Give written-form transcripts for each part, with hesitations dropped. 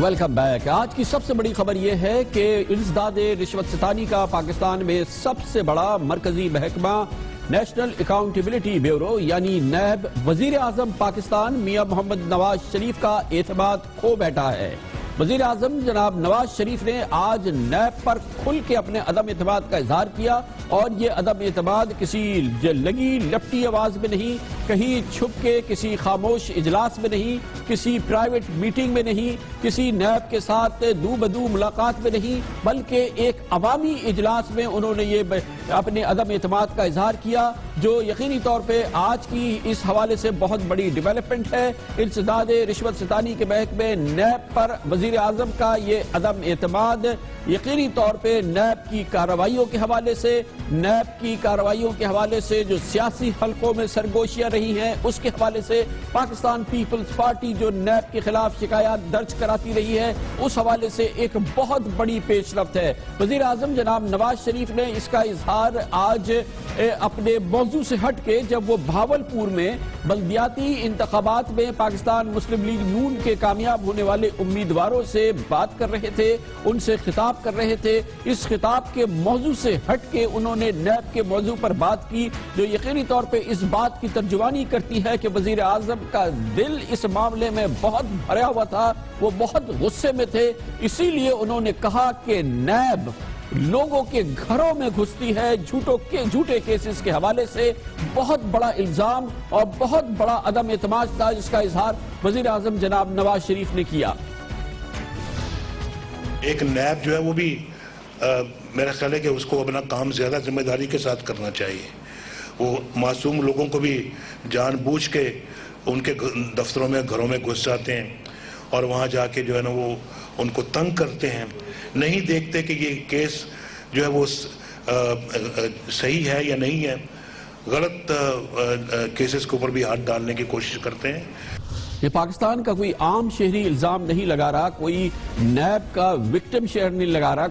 Welcome back. آج کی سب سے بڑی خبر یہ ہے کہ انسداد رشوت ستانی کا پاکستان میں سب سے بڑا مرکزی محکمہ نیشنل اکاؤنٹیبلٹی بیورو یعنی نیب وزیر اعظم پاکستان میاں محمد نواز شریف کا اعتماد کھو بیٹھا ہے۔ وزیر اعظم جناب نواز شریف نے آج نیب پر کھل کے اپنے عدم اعتماد کا اظہار کیا، اور یہ عدم اعتماد کسی لگی لپٹی آواز میں نہیں، کہیں چھپ کے کسی خاموش اجلاس میں نہیں، کسی پرائیویٹ میٹنگ میں نہیں، کسی نیب کے ساتھ دو بدو ملاقات میں نہیں، بلکہ ایک عوامی اجلاس میں انہوں نے یہ اپنے عدم اعتماد کا اظہار کیا، جو یقینی طور پہ آج کی اس حوالے سے بہت بڑی ڈیولپمنٹ ہے۔ انسداد رشوت ستانی کے محکمے نیب پر وزیر اعظم کا یہ عدم اعتماد یقینی طور پہ نیب کی کارروائیوں کے حوالے سے، نیب کی کارروائیوں کے حوالے سے جو سیاسی حلقوں میں سرگوشیاں رہی ہیں اس کے حوالے سے، پاکستان پیپلز پارٹی جو نیب کے خلاف شکایات درج کراتی رہی ہے اس حوالے سے ایک بہت بڑی پیش رفت ہے۔ وزیر اعظم جناب نواز شریف نے اس کا اظہار آج اپنے موضوع سے ہٹ کے جب وہ بھاولپور میں بلدیاتی انتخابات میں پاکستان مسلم لیگ نون کے کامیاب ہونے والے امیدواروں سے بات کر رہے تھے، ان سے خطاب کر رہے تھے، اس خطاب کے موضوع سے ہٹ کے انہوں نے نیب کے موضوع پر بات کی، جو یقینی طور پہ اس بات کی ترجمانی کرتی ہے کہ وزیر اعظم کا دل اس معاملے میں بہت بھرا ہوا تھا، وہ بہت غصے میں تھے۔ اسی لیے انہوں نے کہا کہ نیب لوگوں کے گھروں میں گھستی ہے جھوٹے کیسز کے حوالے سے، بہت بڑا الزام اور بہت بڑا عدم اعتماد تھا جس کا اظہار وزیر اعظم جناب نواز شریف نے کیا۔ ایک نیب جو ہے وہ بھی میرا خیال ہے کہ اس کو اپنا کام زیادہ ذمہ داری کے ساتھ کرنا چاہیے۔ وہ معصوم لوگوں کو بھی جان بوجھ کے ان کے دفتروں میں گھروں میں گھس جاتے ہیں اور وہاں جا کے جو ہے نا وہ ان کو تنگ کرتے ہیں، نہیں دیکھتے کہ یہ کیس جو ہے وہ صحیح ہے یا نہیں ہے، غلط کیسز کے اوپر بھی ہاتھ ڈالنے کی کوشش کرتے ہیں۔ یہ پاکستان کا کوئی عام شہری الزام نہیں لگا رہا، کوئی نیب کا وکٹم شہر نہیں لگا رہا،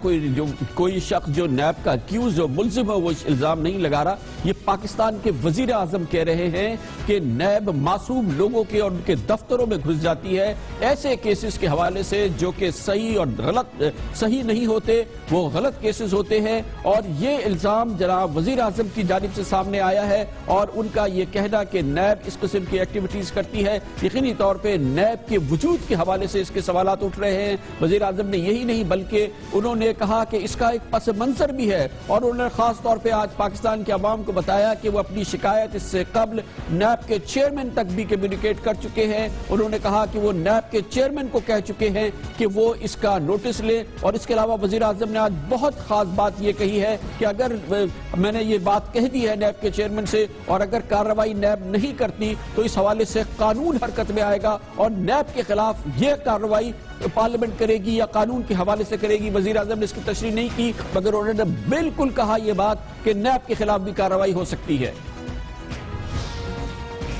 کوئی شخص جو نیب کا اکیوز جو ملزم ہے وہ الزام نہیں لگا رہا۔ یہ پاکستان کے وزیر اعظم کہہ رہے ہیں کہ نیب معصوم لوگوں کے اور ان کے دفتروں میں گھس جاتی ہے ایسے کیسز کے حوالے سے جو کہ صحیح اور غلط صحیح نہیں ہوتے، وہ غلط کیسز ہوتے ہیں، اور یہ الزام جناب وزیر اعظم کی جانب سے سامنے آیا ہے، اور ان کا یہ کہنا کہ نیب اس قسم کی ایکٹیویٹیز کرتی ہے، یقینی طور پہ نیب کے وجود کے حوالے سے اس کے سوالات اٹھ رہے ہیں۔ وزیر اعظم نے یہی نہیں بلکہ انہوں نے کہا کہ اس کا ایک پس منظر بھی ہے، اور انہوں نے خاص طور پہ آج پاکستان کے عوام کو بتایا کہ وہ اپنی شکایت اس سے قبل نیب کے چیئرمین تک بھی کمیونیکیٹ کر چکے ہیں۔ انہوں نے کہا کہ وہ نیب کے چیئرمین کو کہہ چکے ہیں کہ وہ اس کا نوٹس لیں، اور اس کے علاوہ وزیر اعظم نے آج بہت خاص بات یہ کہی ہے کہ اگر میں نے یہ بات کہہ دی ہے نیب کے چیئرمین سے، اور اگر کارروائی نیب نہیں کرتی تو اس حوالے سے قانون حرکت میں آئے گا، اور نیب کے خلاف یہ کارروائی پارلیمنٹ کرے گی یا قانون کے حوالے سے کرے گی۔ وزیر اعظم نے اس کی تشریح نہیں کی، مگر انہوں نے بالکل کہا یہ بات کہ نیب کے خلاف بھی کارروائی ہو سکتی ہے۔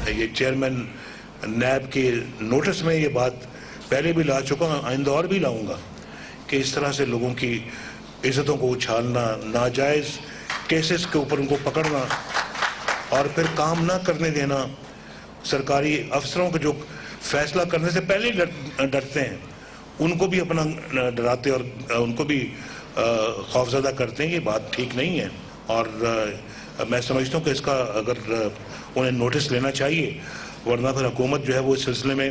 یہ چیئرمین نیب کے نوٹس میں یہ بات پہلے بھی لا چکا ہوں، آئندہ اور بھی لاؤں گا کہ اس طرح سے لوگوں کی عزتوں کو اچھالنا، ناجائز کیسز کے اوپر ان کو پکڑنا اور پھر کام نہ کرنے دینا، سرکاری افسروں کو جو فیصلہ کرنے سے پہلے ڈرتے ہیں ان کو بھی اپنا ڈراتے اور ان کو بھی خوفزدہ کرتے ہیں، یہ بات ٹھیک نہیں ہے، اور میں سمجھتا ہوں کہ اس کا اگر انہیں نوٹس لینا چاہیے، ورنہ پھر حکومت جو ہے وہ اس سلسلے میں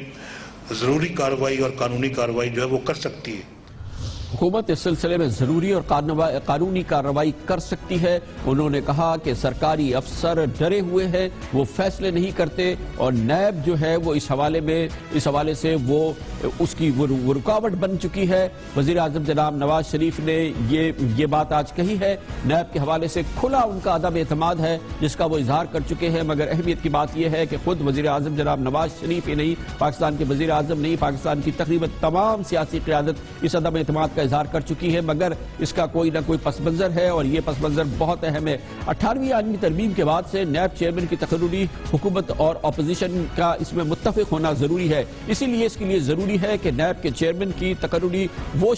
ضروری کارروائی اور قانونی کارروائی جو ہے وہ کر سکتی ہے۔ حکومت اس سلسلے میں ضروری اور قانونی کارروائی کر سکتی ہے۔ انہوں نے کہا کہ سرکاری افسر ڈرے ہوئے ہیں، وہ فیصلے نہیں کرتے، اور نیب جو ہے وہ اس حوالے سے وہ اس کی وہ رکاوٹ بن چکی ہے۔ وزیر اعظم جناب نواز شریف نے یہ بات آج کہی ہے، نیب کے حوالے سے کھلا ان کا عدم اعتماد ہے جس کا وہ اظہار کر چکے ہیں، مگر اہمیت کی بات یہ ہے کہ خود وزیر اعظم جناب نواز شریف ہی نہیں، پاکستان کے وزیر اعظم نہیں، پاکستان کی تقریباً تمام سیاسی قیادت اس عدم اعتماد کا اظہار کر چکی ہے، مگر اس کا کوئی نہ کوئی پس منظر ہے، اور یہ پس منظر بہت اہم ہے۔ 18ویں آئینی ترمیم کے بعد سے نیب چیئرمین کی تقرری حکومت اور اپوزیشن کا اس میں متفق ہونا ضروری ہے، اسی لیے اس کے لیے ضروری ضروری ہے کہ نیب کے چیئرمین کی تقرری وہ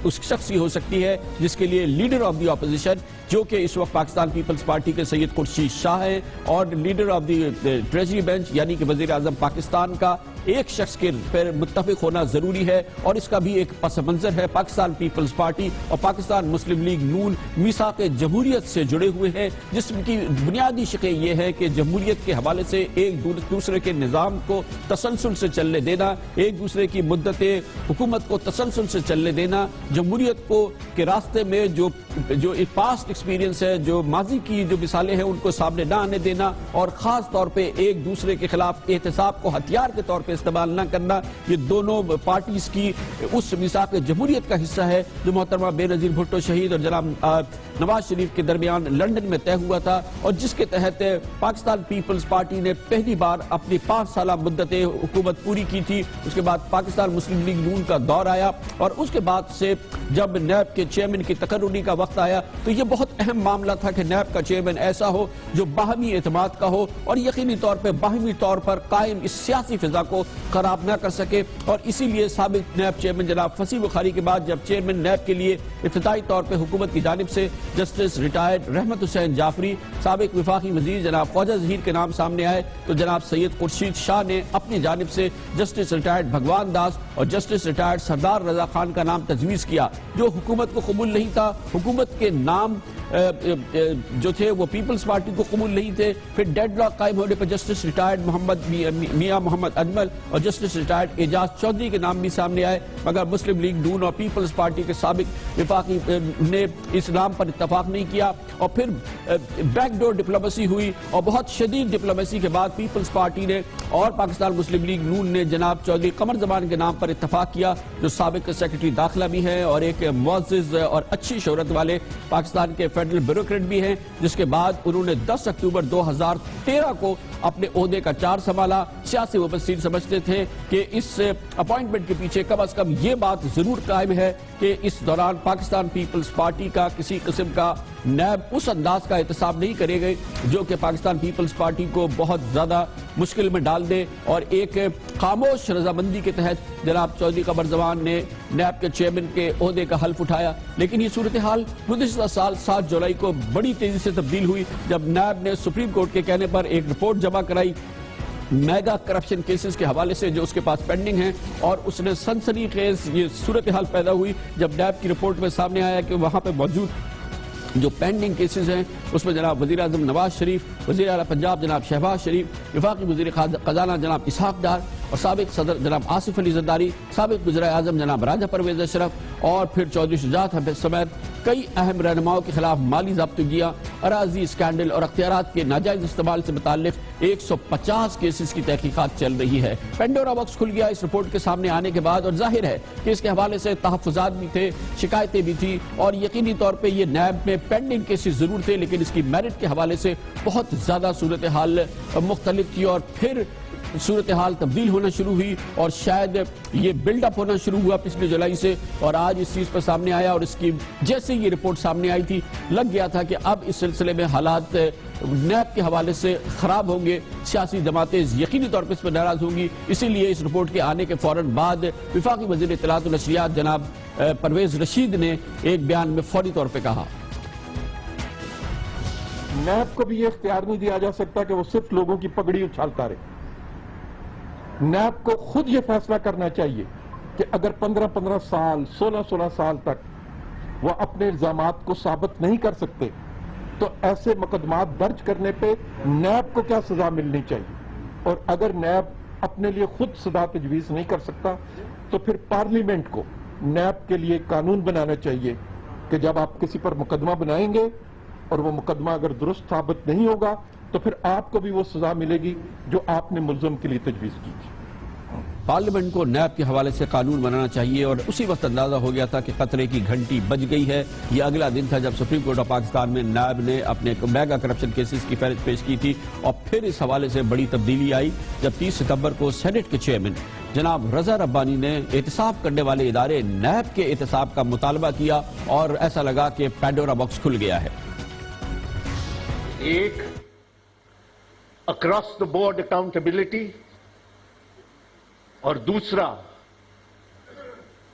اس شخص ہی ہو سکتی ہے جس کے لیے لیڈر آف دی اپوزیشن، جو کہ اس وقت پاکستان پیپلز پارٹی کے سید خورشید شاہ ہے، اور leader of the treasury bench یعنی کہ وزیر اعظم پاکستان کا ایک شخص کے پر متفق ہونا ضروری ہے. اور اس کا بھی ایک پس منظر ہے. پاکستان پیپلز پارٹی اور پاکستان مسلم لیگ نون میثاق جمہوریت سے جڑے ہوئے ہیں، جس کی بنیادی شقیں یہ ہے کہ جمہوریت کے حوالے سے ایک دوسرے کے نظام کو تسلسل سے چلنے دینا، ایک دوسرے کی مدت حکومت کو تسلسل سے چلنے دینا، جمہوریت کو کے راستے میں جو پاسٹ ایکسپیرینس ہے، جو ماضی کی جو مثالیں ہیں ان کو سامنے نہ آنے دینا، اور خاص طور پہ ایک دوسرے کے خلاف احتساب کو ہتھیار کے طور پہ استعمال نہ کرنا. یہ دونوں پارٹیز کی اس میثاق جمہوریت کا حصہ ہے جو محترمہ بے نظیر بھٹو شہید اور جناب نواز شریف کے درمیان لندن میں طے ہوا تھا، اور جس کے تحت پاکستان پیپلز پارٹی نے پہلی بار اپنی 5 سالہ مدت حکومت پوری کی تھی. اس کے بعد پاکستان مسلم لیگ نون کا دور آیا، اور اس کے بعد سے جب نیب کے چیئرمین کی تقرری کا وقت آیا تو یہ بہت اہم معاملہ تھا کہ نیب کا چیئرمین ایسا ہو جو باہمی اعتماد کا ہو اور یقینی طور پہ باہمی طور پر قائم اس سیاسی فضا کو خراب نہ کر سکے. اور اسی لیے سابق نیب چیئرمین جناب فصیح بخاری کے بعد جب چیئرمین نیب کے لیے ابتدائی طور پہ حکومت کی جانب سے جسٹس ریٹائرڈ رحمت حسین جعفری، سابق وفاقی وزیر جناب خواجہ ظہیر کے نام سامنے آئے تو جناب سید خورشید شاہ نے اپنی جانب سے جسٹس ریٹائرڈ بھگوان داس اور جسٹس ریٹائرڈ سردار رضا خان کا نام تجویز کیا، جو حکومت کو قبول نہیں تھا. حکومت کے نام جو تھے وہ پیپلز پارٹی کو قبول نہیں تھے. پھر ڈیڈ لاک قائم ہونے پر جسٹس ریٹائرڈ میاں محمد اجمل اور جسٹس ریٹائرڈ اعجاز چودھری کے نام بھی سامنے آئے، مگر مسلم لیگ نون اور پیپلز پارٹی کے سابق وفاقی نے اس نام پر اتفاق نہیں کیا. اور پھر بیک ڈور ڈپلومیسی ہوئی، اور بہت شدید ڈپلومیسی کے بعد پیپلز پارٹی نے اور پاکستان مسلم لیگ نون نے جناب چودھری قمر زمان کے نام پر اتفاق کیا، جو سابق سیکرٹری داخلہ بھی ہیں اور ایک معزز اور اچھی شہرت والے پاکستان کے فیڈرل بیوروکریٹ بھی ہیں. جس کے بعد انہوں نے 10 اکتوبر 2013 کو اپنے عہدے کا چارج سنبھالا. سیاسی مبصرین سمجھتے تھے کہ اس اپوائنٹمنٹ کے پیچھے کم از کم یہ بات ضرور قائم ہے کہ اس دوران پاکستان پیپلز پارٹی کا کسی قسم کا نیب اس انداز کا احتساب نہیں کرے گئے جو کہ پاکستان پیپلز پارٹی کو بہت زیادہ مشکل میں ڈال دے. اور ایک خاموش رضامندی کے تحت جناب چودھری قمر زمان نے نیب کے چیئرمین کے عہدے کا حلف اٹھایا. لیکن یہ صورتحال گزشتہ سال 7 جولائی کو بڑی تیزی سے تبدیل ہوئی جب نیب نے سپریم کورٹ کے کہنے پر ایک رپورٹ جمع کرائی میگا کرپشن کیسز کے حوالے سے جو اس کے پاس پینڈنگ ہیں. اور اس نے سنسنی خیز یہ صورتحال پیدا ہوئی جب نیب کی رپورٹ میں سامنے آیا کہ وہاں پہ موجود جو پینڈنگ کیسز ہیں اس میں جناب وزیر اعظم نواز شریف، وزیر اعلیٰ پنجاب جناب شہباز شریف، وفاقی وزیر خزانہ جناب اسحاق ڈار اور سابق صدر جناب آصف علی زرداری، سابق وزیر اعظم جناب راجہ پرویز اشرف اور پھر چودھری شجاعت حفیظ سمیت کئی اہم رہنماؤں کے خلاف مالی ضابطگیاں، اراضی اسکینڈل اور اختیارات کے ناجائز استعمال سے متعلق 150 کیسز کی تحقیقات چل رہی ہے. پینڈورا باکس کھل گیا اس رپورٹ کے سامنے آنے کے بعد، اور ظاہر ہے کہ اس کے حوالے سے تحفظات بھی تھے، شکایتیں بھی تھی، اور یقینی طور پہ یہ نیب میں پینڈنگ کیسز ضرور تھے لیکن اس کی میرٹ کے حوالے سے بہت زیادہ صورتحال مختلف تھی. اور پھر صورتحال تبدیل ہونا شروع ہوئی اور شاید یہ بلڈ اپ ہونا شروع ہوا پچھلے جولائی سے، اور آج اس چیز پر سامنے آیا. اور اس کی جیسے یہ رپورٹ سامنے آئی تھی لگ گیا تھا کہ اب اس سلسلے میں حالات نیب کے حوالے سے خراب ہوں گے، سیاسی جماعتیں یقینی طور پر اس پر ناراض ہوں گی. اسی لیے اس رپورٹ کے آنے کے فوراً بعد وفاقی وزیر اطلاعات و نشریات جناب پرویز رشید نے ایک بیان میں فوری طور پہ کہا نیب کو بھی یہ اختیار نہیں دیا جا سکتا کہ وہ صرف لوگوں کی پگڑی اچھالتا رہے. نیب کو خود یہ فیصلہ کرنا چاہیے کہ اگر 15 سال 16 سال تک وہ اپنے الزامات کو ثابت نہیں کر سکتے تو ایسے مقدمات درج کرنے پہ نیب کو کیا سزا ملنی چاہیے. اور اگر نیب اپنے لیے خود سزا تجویز نہیں کر سکتا تو پھر پارلیمنٹ کو نیب کے لیے قانون بنانا چاہیے کہ جب آپ کسی پر مقدمہ بنائیں گے اور وہ مقدمہ اگر درست ثابت نہیں ہوگا تو پھر آپ کو بھی وہ سزا ملے گی جو آپ نے ملزم کے لیے تجویز کی تھی. پارلیمنٹ کو نیب کے حوالے سے قانون بنانا چاہیے، اور اسی وقت اندازہ ہو گیا تھا کہ خطرے کی گھنٹی بج گئی ہے. یہ اگلا دن تھا جب سپریم کورٹ آف پاکستان میں نیب نے اپنے میگا کرپشن کیسز کی فہرست پیش کی تھی، اور پھر اس حوالے سے بڑی تبدیلی آئی جب 30 ستمبر کو سینٹ کے چیئرمین جناب رضا ربانی نے احتساب کرنے والے ادارے نیب کے احتساب کا مطالبہ کیا، اور ایسا لگا کہ پینڈورا باکس کھل گیا ہے. ایک اکراس دا بورڈ اکاؤنٹیبلٹی اور دوسرا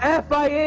FIA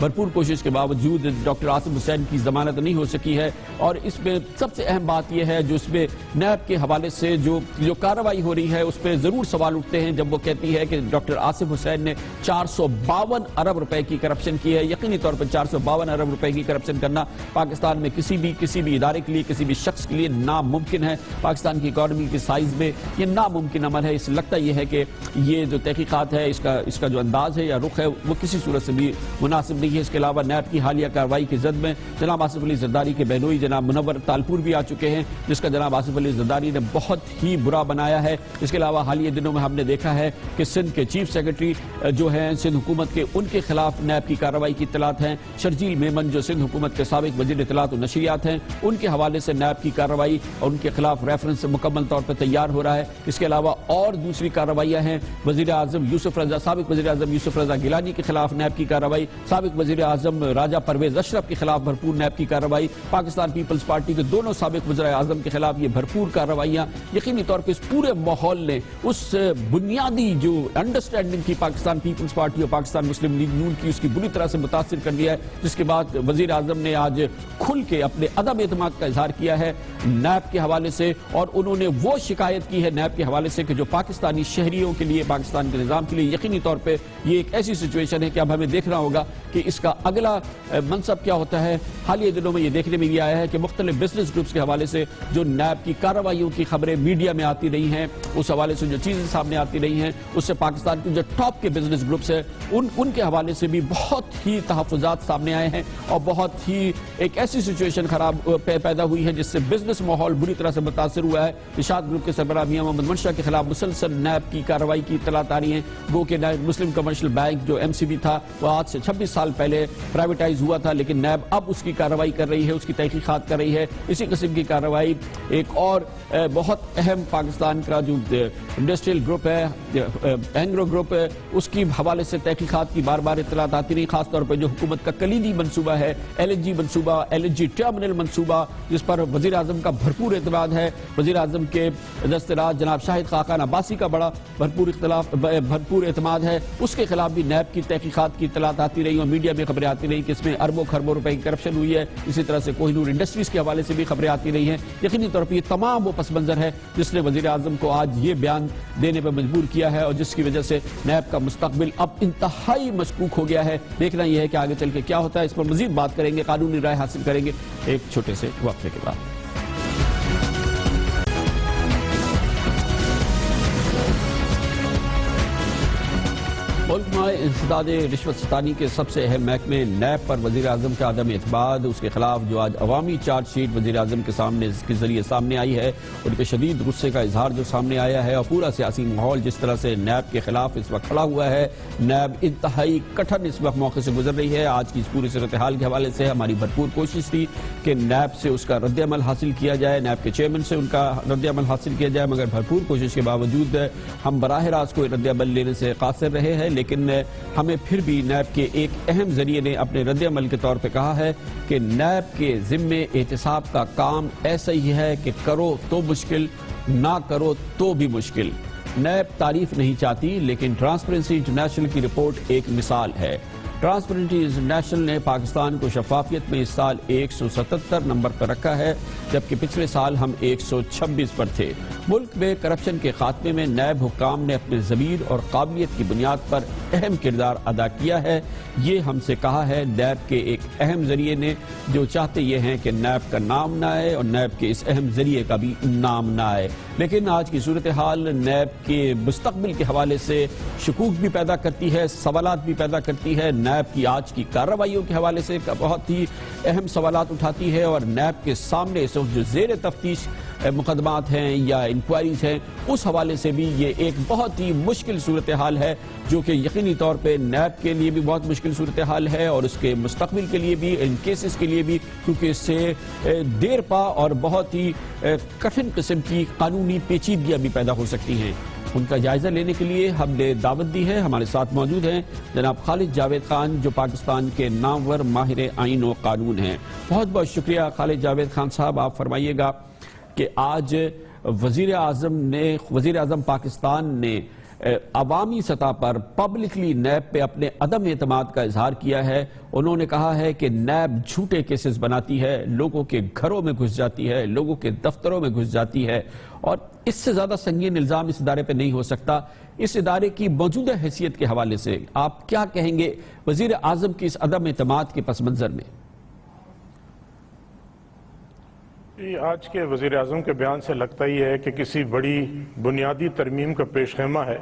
بھرپور کوشش کے باوجود ڈاکٹر عاصم حسین کی ضمانت نہیں ہو سکی ہے، اور اس میں سب سے اہم بات یہ ہے جو اس میں نیب کے حوالے سے جو کارروائی ہو رہی ہے اس پہ ضرور سوال اٹھتے ہیں جب وہ کہتی ہے کہ ڈاکٹر عاصم حسین نے 452 ارب روپے کی کرپشن کی ہے۔ یقینی طور پر 452 ارب روپے کی کرپشن کرنا پاکستان میں کسی بھی ادارے کے لیے، کسی بھی شخص کے لیے ناممکن ہے۔ پاکستان کی اکانومی کی سائز میں یہ ناممکن عمل ہے۔ اس لگتا یہ ہے کہ یہ جو تحقیقات ہے اس کا جو انداز ہے یا رخ ہے وہ کسی صورت سے بھی مناسب نہیں ہے۔ اس کے علاوہ نیب کی حالیہ کارروائی کی زد میں جناب آصف علی زرداری کے بہنوئی جناب منور تالپور بھی آ چکے ہیں، جس کا جناب آصف علی زرداری نے بہت ہی برا بنایا ہے۔ اس کے علاوہ حالیہ دنوں میں ہم نے دیکھا ہے کہ سندھ کے چیف سیکرٹری جو ہیں سندھ حکومت کے، ان کے خلاف نیب کی کارروائی کی اطلاعات ہیں۔ شرجیل میمن جو سندھ حکومت کے سابق وزیر اطلاعات و نشریات ہیں، ان کے حوالے سے نیب کی کارروائی اور ان کے خلاف ریفرنس مکمل طور پر تیار ہو رہا ہے۔ اس کے علاوہ اور دوسری کارروائیاں ہیں۔ وزیر اعظم یوسف رضا، سابق وزیر اعظم یوسف رضا گیلانی کے خلاف نیب کی کارروائی، سابق وزیر اعظم راجہ پرویز اشرف کے خلاف بھرپور نیب کی کارروائی، پاکستان پیپلز پارٹی کے دونوں سابق وزراء اعظم کے خلاف یہ بھرپور کارروائیاں یقینی طور پر اس پورے ماحول نے اس بنیادی جو انڈرسٹینڈنگ تھی پاکستان پیپلز پارٹی اور پاکستان مسلم لیگ نون کی، اس کی بری طرح سے متاثر کر دیا ہے، جس کے بعد وزیر اعظم نے آج کھل کے اپنے عدم اعتماد کا اظہار کیا ہے نیب کے حوالے سے، اور انہوں نے وہ شکایت کی ہے نیب کے حوالے سے کہ جو پاکستانی شہریوں کے لیے، پاکستان کے نظام کے لیے یقینی طور پہ یہ ایک ایسی سچویشن ہے کہ اب ہمیں دیکھنا ہوگا کہ اس کا اگلا منصب کیا ہوتا ہے۔ حالیہ دنوں میں یہ دیکھنے میں بھی آیا ہے کہ مختلف بزنس گروپس کے حوالے سے جو نیب کی کارروائیوں کی خبریں میڈیا میں آتی رہی ہیں، اس حوالے سے جو چیزیں سامنے آتی رہی ہیں، اس سے پاکستان کے جو ٹاپ کے بزنس گروپس ہیں ان کے حوالے سے بھی بہت ہی تحفظات سامنے آئے ہیں، اور بہت ہی ایک ایسی سچویشن خراب پیدا ہوئی ہے جس سے بزنس ماحول بری طرح سے متاثر ہوا ہے۔ ارشاد گروپ کے سربراہ میاں محمد منشا کے خلاف مسلسل نیب کی کارروائی کی اطلاعات آ رہی ہیں، گو کہ مسلم کمرشل بینک جو MCB تھا وہ آج سے 26 سال پہلے پرائیویٹائز ہوا تھا، لیکن نیب اب اس کی کارروائی کر رہی ہے، اس کی تحقیقات کر رہی ہے۔ اسی قسم کی کارروائی ایک اور بہت اہم پاکستان کا جو انڈسٹریل گروپ ہے، اینگرو گروپ ہے، اس کی حوالے سے تحقیقات کی بار بار اطلاعات آتی رہی، خاص طور پہ جو حکومت کا کلیدی منصوبہ ہے LNG منصوبہ، LNG ٹرمینل منصوبہ، جس پر وزیر اعظم کا بھرپور اعتماد ہے۔ وزیر اعظم کے دستراز جناب شاہد خاقان عباسی کا بڑا بھرپور اعتماد ہے، اس کے خلاف بھی نیب کی تحقیقات کی اطلاعات آتی رہی اور میڈیا میں خبریں آتی رہی کہ اس میں اربوں خربوں روپے کی کرپشن ہوئی ہے۔ اسی طرح سے کوہ نور انڈسٹریز کے حوالے سے بھی خبریں آتی رہی ہیں۔ یقینی طور پر یہ تمام وہ پس منظر ہے جس نے وزیر اعظم کو آج یہ بیان دینے پر مجبور کیا ہے، اور جس کی وجہ سے نیب کا مستقبل اب انتہائی مشکوک ہو گیا ہے۔ دیکھنا یہ ہے کہ آگے چل کے کیا ہوتا ہے، اس پر مزید بات کریں گے، قانونی رائے حاصل کریں گے ایک چھوٹے سے وقفے کے بعد۔ ملک میں انسداد رشوت ستانی کے سب سے اہم محکمے نیب پر وزیر اعظم کا عدم اعتماد، اس کے خلاف جو آج عوامی چارج شیٹ وزیر اعظم کے سامنے کے ذریعے سامنے آئی ہے، ان کے شدید غصے کا اظہار جو سامنے آیا ہے، اور پورا سیاسی ماحول جس طرح سے نیب کے خلاف اس وقت کھڑا ہوا ہے، نیب انتہائی کٹھن اس وقت موقع سے گزر رہی ہے۔ آج کی اس پوری صورتحال کے حوالے سے ہماری بھرپور کوشش تھی کہ نیب سے اس کا رد عمل حاصل کیا جائے، نیب کے چیئرمین سے ان کا رد عمل حاصل کیا جائے، مگر بھرپور کوشش کے باوجود ہم براہ راست کوئی رد عمل لینے سے قاصر رہے ہیں۔ لیکن ہمیں پھر بھی نیب کے ایک اہم ذریعے نے اپنے رد عمل کے طور پہ کہا ہے کہ نیب کے ذمے احتساب کا کام ایسا ہی ہے کہ کرو تو مشکل، نہ کرو تو بھی مشکل۔ نیب تعریف نہیں چاہتی، لیکن ٹرانسپیرنسی انٹرنیشنل کی رپورٹ ایک مثال ہے۔ ٹرانسپیرنسی انٹرنیشنل نے پاکستان کو شفافیت میں اس سال 177 نمبر پر رکھا ہے، جبکہ پچھلے سال ہم 126 پر تھے۔ ملک میں کرپشن کے خاتمے میں نیب حکام نے اپنے ضمیر اور قابلیت کی بنیاد پر اہم کردار ادا کیا ہے، یہ ہم سے کہا ہے نیب کے ایک اہم ذریعے نے، جو چاہتے یہ ہیں کہ نیب کا نام نہ آئے اور نیب کے اس اہم ذریعے کا بھی نام نہ آئے۔ لیکن آج کی صورتحال نیب کے مستقبل کے حوالے سے شکوک بھی پیدا کرتی ہے، سوالات بھی پیدا کرتی ہے۔ نیب کی آج کی کارروائیوں کے حوالے سے بہت ہی اہم سوالات اٹھاتی ہے، اور نیب کے سامنے اس وقت جو زیر تفتیش مقدمات ہیں یا انکوائریز ہیں، اس حوالے سے بھی یہ ایک بہت ہی مشکل صورتحال ہے، جو کہ یقینی طور پہ نیب کے لیے بھی بہت مشکل صورتحال ہے، اور اس کے مستقبل کے لیے بھی، ان کیسز کے لیے بھی، کیونکہ اس سے دیر پا اور بہت ہی کٹھن قسم کی قانونی پیچیدگیاں بھی پیدا ہو سکتی ہیں۔ ان کا جائزہ لینے کے لیے ہم نے دعوت دی ہے۔ ہمارے ساتھ موجود ہیں جناب خالد جاوید خان، جو پاکستان کے نامور ماہر آئین و قانون ہیں۔ بہت بہت شکریہ خالد جاوید خان صاحب، آپ فرمائیے گا کہ آج وزیر اعظم پاکستان نے عوامی سطح پر پبلکلی نیب پہ اپنے عدم اعتماد کا اظہار کیا ہے. انہوں نے کہا ہے کہ نیب جھوٹے کیسز بناتی ہے, لوگوں کے گھروں میں گھس جاتی ہے, لوگوں کے دفتروں میں گھس جاتی ہے, اور اس سے زیادہ سنگین الزام اس ادارے پہ نہیں ہو سکتا. اس ادارے کی موجودہ حیثیت کے حوالے سے آپ کیا کہیں گے وزیر اعظم کی اس عدم اعتماد کے پس منظر میں؟ آج کے وزیر اعظم کے بیان سے لگتا ہی ہے کہ کسی بڑی بنیادی ترمیم کا پیش خیمہ ہے,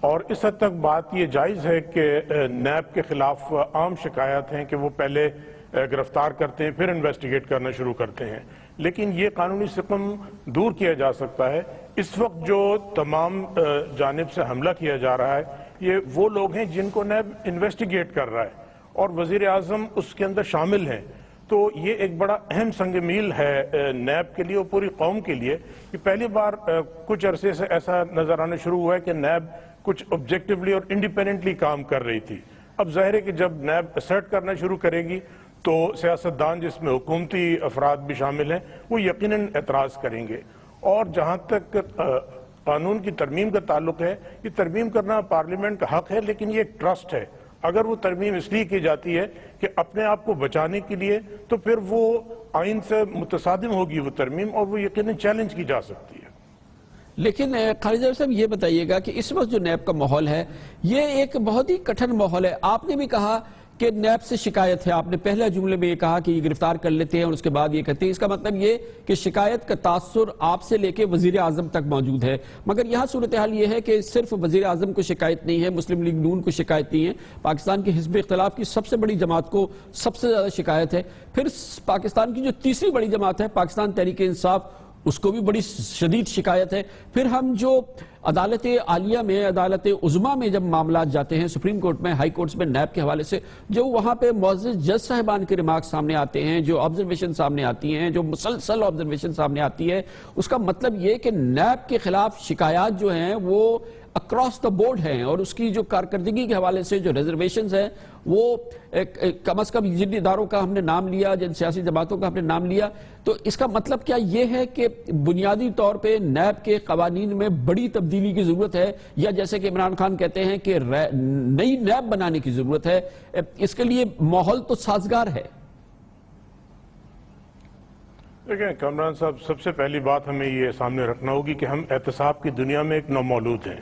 اور اس حد تک بات یہ جائز ہے کہ نیب کے خلاف عام شکایات ہیں کہ وہ پہلے گرفتار کرتے ہیں پھر انویسٹیگیٹ کرنا شروع کرتے ہیں, لیکن یہ قانونی سقم دور کیا جا سکتا ہے. اس وقت جو تمام جانب سے حملہ کیا جا رہا ہے یہ وہ لوگ ہیں جن کو نیب انویسٹیگیٹ کر رہا ہے, اور وزیر اعظم اس کے اندر شامل ہیں. تو یہ ایک بڑا اہم سنگ میل ہے نیب کے لیے اور پوری قوم کے لیے کہ پہلی بار کچھ عرصے سے ایسا نظر آنا شروع ہوا ہے کہ نیب کچھ آبجیکٹیولی اور انڈیپینڈنٹلی کام کر رہی تھی. اب ظاہر ہے کہ جب نیب اسرٹ کرنا شروع کرے گی تو سیاستدان جس میں حکومتی افراد بھی شامل ہیں وہ یقیناً اعتراض کریں گے. اور جہاں تک قانون کی ترمیم کا تعلق ہے, یہ ترمیم کرنا پارلیمنٹ کا حق ہے, لیکن یہ ایک ٹرسٹ ہے. اگر وہ ترمیم اس لیے کی جاتی ہے کہ اپنے آپ کو بچانے کے لیے, تو پھر وہ آئین سے متصادم ہوگی وہ ترمیم, اور وہ یقیناً چیلنج کی جا سکتی ہے. لیکن خالد صاحب یہ بتائیے گا کہ اس وقت جو نیب کا ماحول ہے یہ ایک بہت ہی کٹھن ماحول ہے. آپ نے بھی کہا کہ نیب سے شکایت ہے, آپ نے پہلے جملے میں یہ کہا کہ یہ گرفتار کر لیتے ہیں اور اس کے بعد یہ کہتے ہیں. اس کا مطلب یہ کہ شکایت کا تاثر آپ سے لے کے وزیر اعظم تک موجود ہے. مگر یہاں صورتحال یہ ہے کہ صرف وزیر اعظم کو شکایت نہیں ہے, مسلم لیگ نون کو شکایت نہیں ہے, پاکستان کے حزب اختلاف کی سب سے بڑی جماعت کو سب سے زیادہ شکایت ہے. پھر پاکستان کی جو تیسری بڑی جماعت ہے پاکستان تحریک انصاف, اس کو بھی بڑی شدید شکایت ہے. پھر ہم جو عدالت عالیہ میں, عدالت عظمیٰ میں جب معاملات جاتے ہیں, سپریم کورٹ میں, ہائی کورٹس میں نیب کے حوالے سے, جو وہاں پہ معزز جج صاحبان کے ریمارکس سامنے آتے ہیں, جو آبزرویشن سامنے آتی ہیں, جو مسلسل آبزرویشن سامنے آتی ہے, اس کا مطلب یہ کہ نیب کے خلاف شکایات جو ہیں وہ اکراس دا بورڈ ہیں, اور اس کی جو کارکردگی کے حوالے سے جو ریزرویشنز ہیں وہ کم از کم جن اداروں کا ہم نے نام لیا, جن سیاسی جماعتوں کا ہم نے نام لیا, تو اس کا مطلب کیا یہ ہے کہ بنیادی طور پہ نیب کے قوانین میں بڑی تبدیلی کی ضرورت ہے, یا جیسے کہ عمران خان کہتے ہیں کہ نئی نیب بنانے کی ضرورت ہے؟ اس کے لیے ماحول تو سازگار ہے. دیکھیں کامران صاحب, سب سے پہلی بات ہمیں یہ سامنے رکھنا ہوگی کہ ہم احتساب کی دنیا میں ایک نومولود ہیں.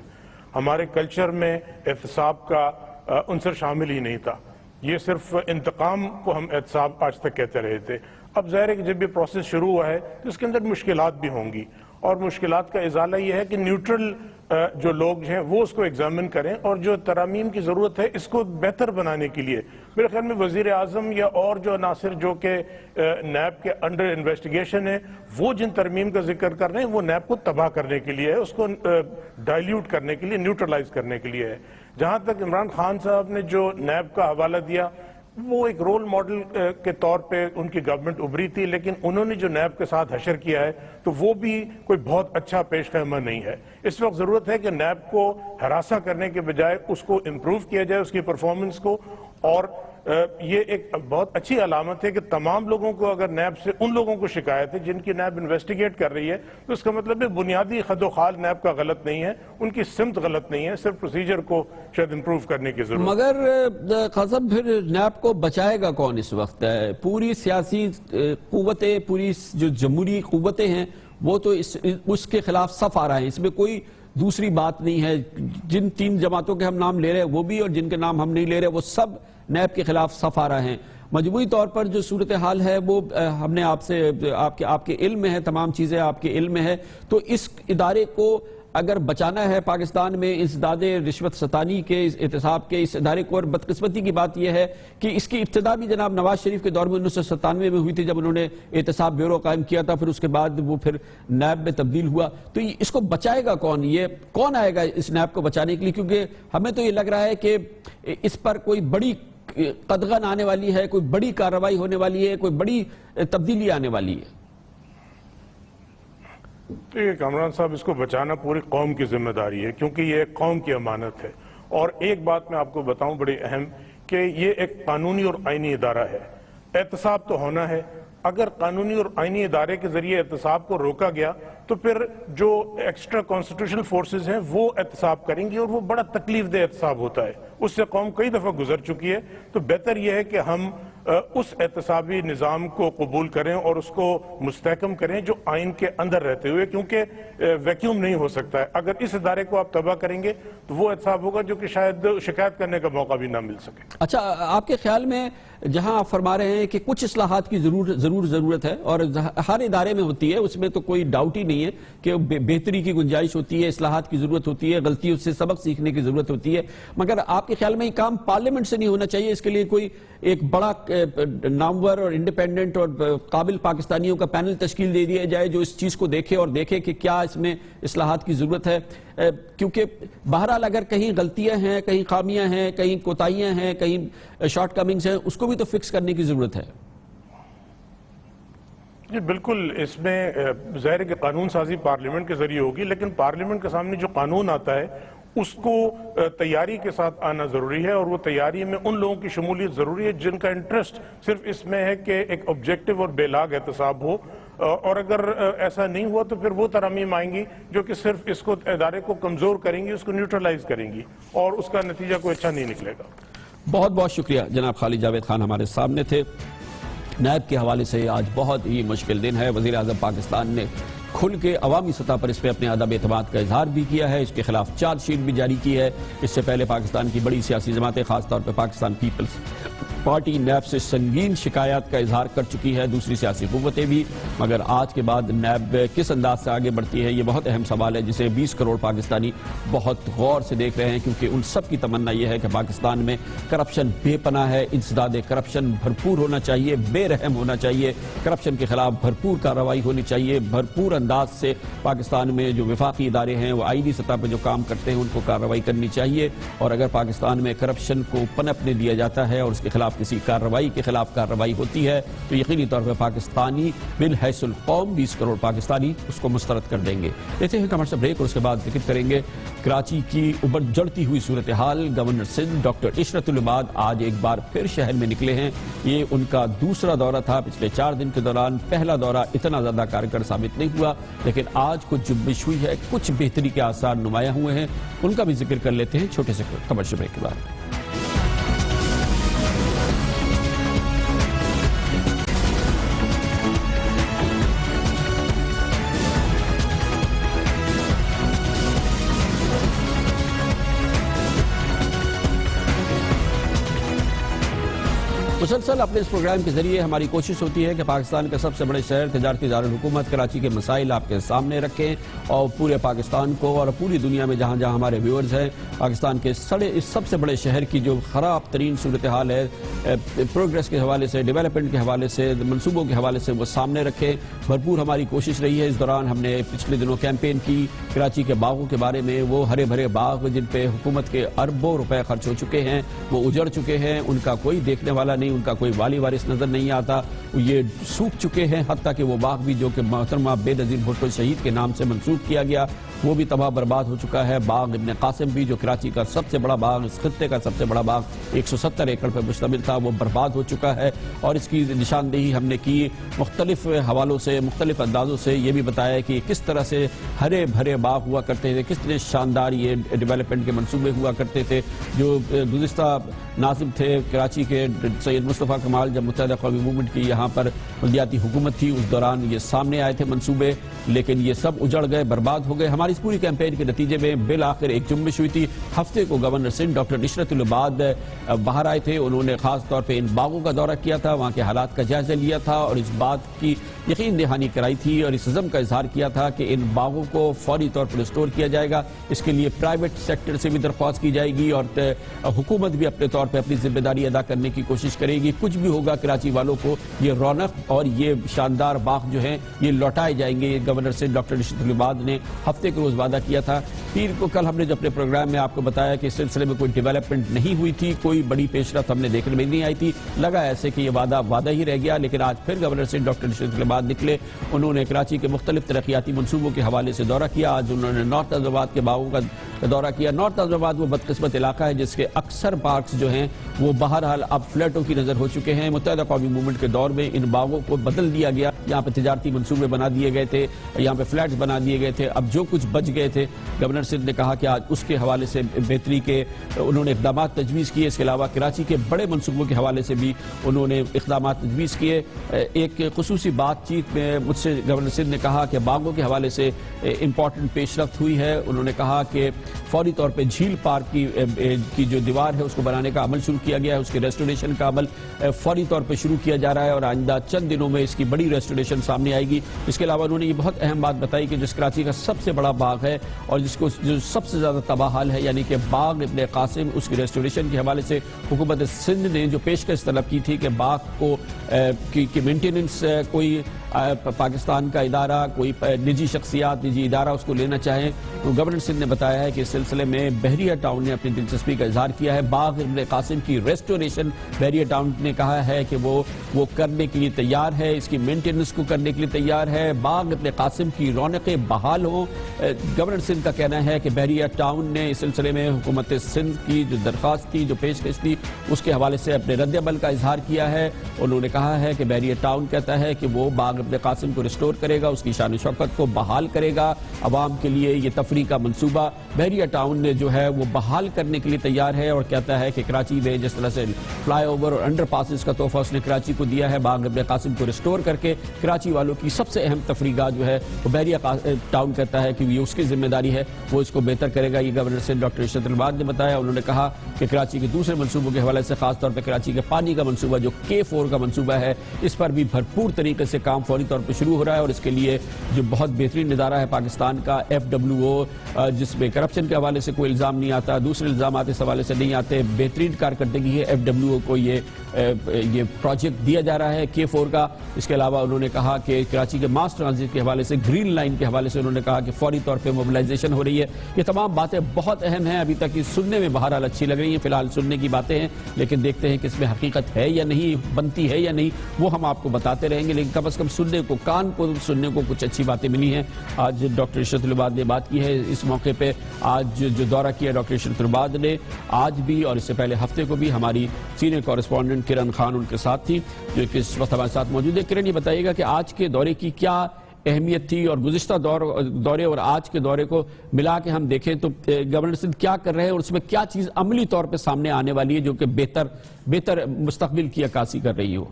ہمارے کلچر میں احتساب کا عنصر شامل ہی نہیں تھا. یہ صرف انتقام کو ہم احتساب آج تک کہتے رہے تھے. اب ظاہر ہے کہ جب یہ پروسیس شروع ہوا ہے تو اس کے اندر مشکلات بھی ہوں گی, اور مشکلات کا ازالہ یہ ہے کہ نیوٹرل جو لوگ ہیں وہ اس کو ایگزامن کریں, اور جو ترامیم کی ضرورت ہے اس کو بہتر بنانے کے لیے میرے خیال میں وزیر اعظم یا اور جو عناصر جو کہ نیب کے انڈر انویسٹیگیشن ہے وہ جن ترمیم کا ذکر کر رہے ہیں وہ نیب کو تباہ کرنے کے لیے ہے, اس کو ڈائلیوٹ کرنے کے لیے, نیوٹرلائز کرنے کے لیے ہے. جہاں تک عمران خان صاحب نے جو نیب کا حوالہ دیا وہ ایک رول ماڈل کے طور پہ ان کی گورنمنٹ ابھری تھی, لیکن انہوں نے جو نیب کے ساتھ حشر کیا ہے تو وہ بھی کوئی بہت اچھا پیش خیمہ نہیں ہے. اس وقت ضرورت ہے کہ نیب کو ہراساں کرنے کے بجائے اس کو امپروو کیا جائے, اس کی پرفارمنس کو. اور یہ ایک بہت اچھی علامت ہے کہ تمام لوگوں کو, اگر نیب سے ان لوگوں کو شکایت ہے جن کی نیب انویسٹیگیٹ کر رہی ہے, تو اس کا مطلب ہے بنیادی خد و خال نیب کا غلط نہیں ہے, ان کی سمت غلط نہیں ہے, صرف پروسیجر کو شاید امپروو کرنے کی ضرورت. مگر قاسم پھر نیب کو بچائے گا کون اس وقت؟ پوری سیاسی قوتیں, پوری جو جمہوری قوتیں ہیں وہ تو اس کے خلاف صف آ رہے ہیں, اس میں کوئی دوسری بات نہیں ہے. جن تین جماعتوں کے ہم نام لے رہے ہیں وہ بھی, اور جن کے نام ہم نہیں لے رہے وہ سب نیب کے خلاف صف آ رہے ہیں. مجموعی طور پر جو صورتحال ہے وہ ہم نے آپ سے, آپ کے علم میں ہے, تمام چیزیں آپ کے علم میں ہے, تو اس ادارے کو اگر بچانا ہے پاکستان میں انسداد رشوت ستانی کے, اس احتساب کے اس ادارے کو, اور بدقسمتی کی بات یہ ہے کہ اس کی ابتدا بھی جناب نواز شریف کے دور میں 1997 میں ہوئی تھی جب انہوں نے احتساب بیورو قائم کیا تھا, پھر اس کے بعد وہ پھر نیب میں تبدیل ہوا. تو اس کو بچائے گا کون؟ یہ کون آئے گا اس نیب کو بچانے کے لیے؟ کیونکہ ہمیں تو یہ لگ رہا ہے کہ اس پر کوئی بڑی قدغن آنے والی ہے, کوئی بڑی کارروائی ہونے والی ہے, کوئی بڑی تبدیلی آنے والی ہے. کامران صاحب, اس کو بچانا پوری قوم کی ذمہ داری ہے, کیونکہ یہ ایک قوم کی امانت ہے. اور ایک بات میں آپ کو بتاؤں بڑی اہم, کہ یہ ایک قانونی اور آئینی ادارہ ہے. احتساب تو ہونا ہے, اگر قانونی اور آئینی ادارے کے ذریعے احتساب کو روکا گیا تو پھر جو ایکسٹرا کانسٹیٹیوشنل فورسز ہیں وہ احتساب کریں گی، اور وہ بڑا تکلیف دہ احتساب ہوتا ہے، اس سے قوم کئی دفعہ گزر چکی ہے۔ تو بہتر یہ ہے کہ ہم اس احتسابی نظام کو قبول کریں اور اس کو مستحکم کریں جو آئین کے اندر رہتے ہوئے، کیونکہ ویکیوم نہیں ہو سکتا ہے۔ اگر اس ادارے کو آپ تباہ کریں گے تو وہ احتساب ہوگا جو کہ شاید شکایت کرنے کا موقع بھی نہ مل سکے۔ اچھا، آپ کے خیال میں جہاں آپ فرما رہے ہیں کہ کچھ اصلاحات کی ضرورت ہے، اور ہر ادارے میں ہوتی ہے، اس میں تو کوئی ڈاؤٹ ہی نہیں ہے کہ بہتری کی گنجائش ہوتی ہے، اصلاحات کی ضرورت ہوتی ہے، غلطیوں سے سبق سیکھنے کی ضرورت ہوتی ہے، مگر آپ کے خیال میں یہ کام پارلیمنٹ سے نہیں ہونا چاہیے؟ اس کے لیے کوئی ایک بڑا نامور اور انڈیپینڈنٹ اور قابل پاکستانیوں کا پینل تشکیل دے دیا جائے جو اس چیز کو دیکھے اور دیکھے کہ کیا اس میں اصلاحات کی ضرورت ہے؟ کیونکہ بہرحال اگر کہیں غلطیاں ہیں، کہیں خامیاں ہیں، کہیں کوتاہیاں ہیں، کہیں شارٹ کمنگز ہیں، اس کو بھی تو فکس کرنے کی ضرورت ہے۔ جی بالکل، اس میں ظاہر ہے کہ قانون سازی پارلیمنٹ کے ذریعے ہوگی، لیکن پارلیمنٹ کے سامنے جو قانون آتا ہے اس کو تیاری کے ساتھ آنا ضروری ہے، اور وہ تیاری میں ان لوگوں کی شمولیت ضروری ہے جن کا انٹرسٹ صرف اس میں ہے کہ ایک آبجیکٹو اور بے لاگ احتساب ہو، اور اگر ایسا نہیں ہوا تو پھر وہ ترامیم آئیں گی جو کہ صرف اس کو ادارے کو کمزور کریں گی، اس کو نیوٹرلائز کریں گی، اور اس کا نتیجہ کوئی اچھا نہیں نکلے گا۔ بہت بہت شکریہ جناب خالد جاوید خان ہمارے سامنے تھے۔ نیب کے حوالے سے آج بہت ہی مشکل دن ہے۔ وزیر اعظم پاکستان نے کھل کے عوامی سطح پر اس پہ اپنے عدم اعتماد کا اظہار بھی کیا ہے، اس کے خلاف چارج شیٹ بھی جاری کی ہے۔ اس سے پہلے پاکستان کی بڑی سیاسی جماعتیں، خاص طور پہ پاکستان پیپلز پارٹی نیب سے سنگین شکایات کا اظہار کر چکی ہے، دوسری سیاسی قوتیں بھی، مگر آج کے بعد نیب کس انداز سے آگے بڑھتی ہے یہ بہت اہم سوال ہے جسے 20 کروڑ پاکستانی بہت غور سے دیکھ رہے ہیں، کیونکہ ان سب کی تمنا یہ ہے کہ پاکستان میں کرپشن بے پناہ ہے، انسداد کرپشن بھرپور ہونا چاہیے، بے رحم ہونا چاہیے، کرپشن کے خلاف بھرپور کارروائی ہونی چاہیے، بھرپور انداز سے پاکستان میں جو وفاقی ادارے ہیں وہ آئینی سطح پہ جو کام کرتے ہیں ان کو کارروائی کرنی چاہیے، اور اگر پاکستان میں کرپشن کو پنپنے دیا جاتا ہے اور اس کے خلاف کسی کارروائی کے خلاف کارروائی ہوتی ہے تو یقینی طور پہ پاکستانی بالحیث القوم 20 کروڑ پاکستانی اس کو مسترد کر دیں گے۔ لیتے ہیں کمرشل بریک اور اس کے بعد ذکر کریں گے کراچی کی ابھر جڑتی ہوئی صورتحال۔ گورنر سندھ ڈاکٹر عشرت العباد آج ایک بار پھر شہر میں نکلے ہیں، یہ ان کا دوسرا دورہ تھا پچھلے 4 دن کے دوران۔ پہلا دورہ اتنا زیادہ کارگر ثابت نہیں ہوا، لیکن آج کچھ جنبش ہوئی ہے، کچھ بہتری کے آثار نمایاں ہوئے ہیں، ان کا بھی ذکر کر لیتے ہیں چھوٹے سے کمرشل بریک کے بعد۔ مسلسل اپنے اس پروگرام کے ذریعے ہماری کوشش ہوتی ہے کہ پاکستان کا سب سے بڑے شہر تجارتی دارالحکومت کراچی کے مسائل آپ کے سامنے رکھیں، اور پورے پاکستان کو اور پوری دنیا میں جہاں جہاں ہمارے ویورز ہیں پاکستان کے اس سب سے بڑے شہر کی جو خراب ترین صورتحال ہے پروگریس کے حوالے سے، ڈیولپمنٹ کے حوالے سے، منصوبوں کے حوالے سے وہ سامنے رکھیں۔ بھرپور ہماری کوشش رہی ہے۔ اس دوران ہم نے پچھلے دنوں کیمپین کی کراچی کے باغوں کے بارے میں، وہ ہرے بھرے باغ جن پہ حکومت کے اربوں روپے خرچ ہو چکے ہیں، وہ اجڑ چکے ہیں، ان کا کوئی دیکھنے والا نہیں، ان کا کوئی والی وارث نظر نہیں آتا، یہ سوکھ چکے ہیں، حتیٰ کہ وہ باغ بھی جو کہ محترمہ بے نظیر بھٹو شہید کے نام سے منسوب کیا گیا وہ بھی تباہ برباد ہو چکا ہے۔ باغ ابن قاسم بھی جو کراچی کا سب سے بڑا باغ، اس خطے کا سب سے بڑا باغ 170 ایکڑ پر مشتمل تھا، وہ برباد ہو چکا ہے، اور اس کی نشاندہی ہم نے کی مختلف حوالوں سے، مختلف اندازوں سے، یہ بھی بتایا کہ کس طرح سے ہرے بھرے باغ ہوا کرتے تھے، کس طرح شاندار یہ ڈیولپمنٹ کے منصوبے ہوا کرتے تھے۔ جو گزشتہ ناظم تھے کراچی کے سید مصطفیٰ کمال، جب متحدہ قومی موومنٹ کی یہاں پر بلدیاتی حکومت تھی، اس دوران یہ سامنے آئے تھے منصوبے، لیکن یہ سب اجڑ گئے، برباد ہو گئے۔ ہماری اس پوری کیمپین کے نتیجے میں بالآخر ایک جنبش ہوئی تھی۔ ہفتے کو گورنر سندھ ڈاکٹر عشرت العباد باہر آئے تھے، انہوں نے خاص طور پہ ان باغوں کا دورہ کیا تھا، وہاں کے حالات کا جائزہ لیا تھا، اور اس بات کی یقین دہانی کرائی تھی اور اس عزم کا اظہار کیا تھا کہ ان باغوں کو فوری طور پر ریسٹور کیا جائے گا۔ اس کے لیے پرائیویٹ سیکٹر سے بھی درخواست کی جائے گی، اور حکومت بھی اپنے طور پہ اپنی ذمہ داری ادا کرنے کی کوشش کرے گی۔ کچھ بھی ہوگا کراچی والوں کو یہ رونق اور یہ شاندار باغ جو ہیں یہ لوٹائے جائیں گے۔ گورنر سندھ ڈاکٹر عشرت العباد نے ہفتے کے روز وعدہ کیا تھا۔ پیر کو کل ہم نے جو اپنے پروگرام میں آپ کو بتایا کہ اس سلسلے میں کوئی ڈیولپمنٹ نہیں ہوئی تھی، کوئی بڑی پیش رفت ہم نے دیکھنے میں نہیں آئی تھی، لگا ایسے کہ یہ وعدہ ہی رہ گیا، لیکن آج پھر گورنر سندھ ڈاکٹر عشرت العباد نکلے، انہوں نے کراچی کے مختلف ترقیاتی منصوبوں کے حوالے سے دورہ کیا۔ آج انہوں نے نارتھ عبد الآباد کے باغوں کا دورہ کیا۔ نارتھ عبد الآباد وہ بدقسمت علاقہ ہے جس کے اکثر پارکس جو ہیں وہ بہرحال اب فلیٹوں کی نظر ہو چکے ہیں. متحدہ قومی موومنٹ کے دور میں ان باغوں کو بدل دیا گیا, یہاں پہ تجارتی منصوبے بنا دیے گئے تھے, یہاں پہ فلیٹس بنا دیے گئے تھے. اب جو کچھ بچ گئے تھے گورنر سندھ نے کہا کہ آج اس کے حوالے سے بہتری کے انہوں نے اقدامات تجویز کیے. اس کے علاوہ کراچی کے بڑے منصوبوں کے حوالے سے بھی انہوں نے اقدامات تجویز کیے. ایک خصوصی بات چیت میں مجھ سے گورنر سندھ نے کہا کہ باغوں کے حوالے سے امپورٹنٹ پیش رفت ہوئی ہے. انہوں نے کہا کہ فوری طور پہ جھیل پارک کی جو دیوار ہے اس کو بنانے کا عمل شروع کیا گیا ہے, اس کے ریسٹوریشن کا عمل فوری طور پہ شروع کیا جا رہا ہے اور آئندہ چند دنوں میں اس کی بڑی ریسٹوریشن سامنے آئے گی. اس کے علاوہ انہوں نے یہ بہت اہم بات بتائی کہ جس کراچی کا سب سے بڑا باغ ہے اور جس کو جو سب سے زیادہ تباہ حال ہے, یعنی کہ باغ ابن قاسم, اس کی ریسٹوریشن کے حوالے سے حکومت سندھ نے جو پیشکش طلب کی تھی کہ باغ کو کی مینٹیننس کوئی پاکستان کا ادارہ, کوئی نجی شخصیات, نجی ادارہ اس کو لینا چاہیں, تو گورنر سندھ نے بتایا ہے کہ اس سلسلے میں بحریہ ٹاؤن نے اپنی دلچسپی کا اظہار کیا ہے. باغ ابن قاسم کی ریسٹوریشن بحریہ ٹاؤن نے کہا ہے کہ وہ کرنے کے لیے تیار ہے, اس کی مینٹیننس کو کرنے کے لیے تیار ہے. باغ ابن قاسم کی رونقیں بحال ہوں. گورنر سندھ کا کہنا ہے کہ بحریہ ٹاؤن نے اس سلسلے میں حکومت سندھ کی جو درخواست تھی, جو پیشکش تھی, اس کے حوالے سے اپنے رد عمل کا اظہار کیا ہے. انہوں نے کہا ہے کہ بحریہ ٹاؤن کہتا ہے کہ وہ باغ ابن قاسم کو ریسٹور کرے گا, اس کی شان و شوکت کو بحال کرے گا. عوام کے لیے یہ تفریح کا منصوبہ بحریہ ٹاؤن نے جو ہے وہ بحال کرنے کے لیے تیار ہے اور کہتا ہے کہ کراچی میں جس طرح سے فلائی اوور اور انڈر پاسز کا تحفہ اس نے کراچی کو دیا ہے, باغ ابن قاسم کو ریسٹور کر کے کراچی والوں کی سب سے اہم تفریح گاہ جو ہے وہ بحریہ ٹاؤن کہتا ہے کہ یہ اس کی ذمہ داری ہے, وہ اس کو بہتر کرے گا. یہ گورنر سندھ ڈاکٹر ارشد الباد نے بتایا. انہوں نے کہا کہ کراچی کے دوسرے منصوبوں کے حوالے سے خاص طور پہ کراچی کے پانی کا منصوبہ جو K4 کا منصوبہ ہے, اس پر بھی بھرپور طریقے سے کام فوری طور پہ شروع ہو رہا ہے اور اس کے لیے جو بہت بہترین ادارہ ہے پاکستان کا FWO, جس میں کرپشن کے حوالے سے کوئی الزام نہیں آتا, دوسرے الزامات اس حوالے سے نہیں آتے, بہترین کارکردگی ہے FWO کو یہ پروجیکٹ دیا جا رہا ہے K4 کا. اس کے علاوہ انہوں نے کہا کہ کراچی کے ماس ٹرانزٹ کے حوالے سے, گرین لائن کے حوالے سے انہوں نے کہا کہ فوری طور پہ موبلائزیشن ہو رہی ہے. یہ تمام باتیں بہت اہم ہیں, ابھی تک یہ سننے میں بہرحال اچھی لگ رہی ہیں, فی الحال سننے کی باتیں ہیں, لیکن دیکھتے ہیں کہ اس میں حقیقت ہے یا نہیں, بنتی ہے یا نہیں, وہ ہم آپ کو بتاتے رہیں گے. لیکن کم از کم سننے کو, کان کو سننے کو کچھ اچھی باتیں ملی ہیں. آج ڈاکٹر ارشد الباد نے بات کی ہے اس موقع پہ. آج جو دورہ کیا ڈاکٹر ارشد الباد نے, آج بھی اور اس سے پہلے ہفتے کو بھی ہماری سینئر کورسپونڈنٹ کرن خان ان کے ساتھ تھی جو کہ اس وقت ہمارے ساتھ موجود ہے. کرن, یہ بتائیے گا کہ آج کے دورے کی کیا اہمیت تھی اور گزشتہ دورے اور آج کے دورے کو ملا کے ہم دیکھیں تو گورنر سندھ کیا کر رہے ہیں اور اس میں کیا چیز عملی طور پہ سامنے آنے والی ہے جو کہ بہتر مستقبل کی عکاسی کر رہی ہو؟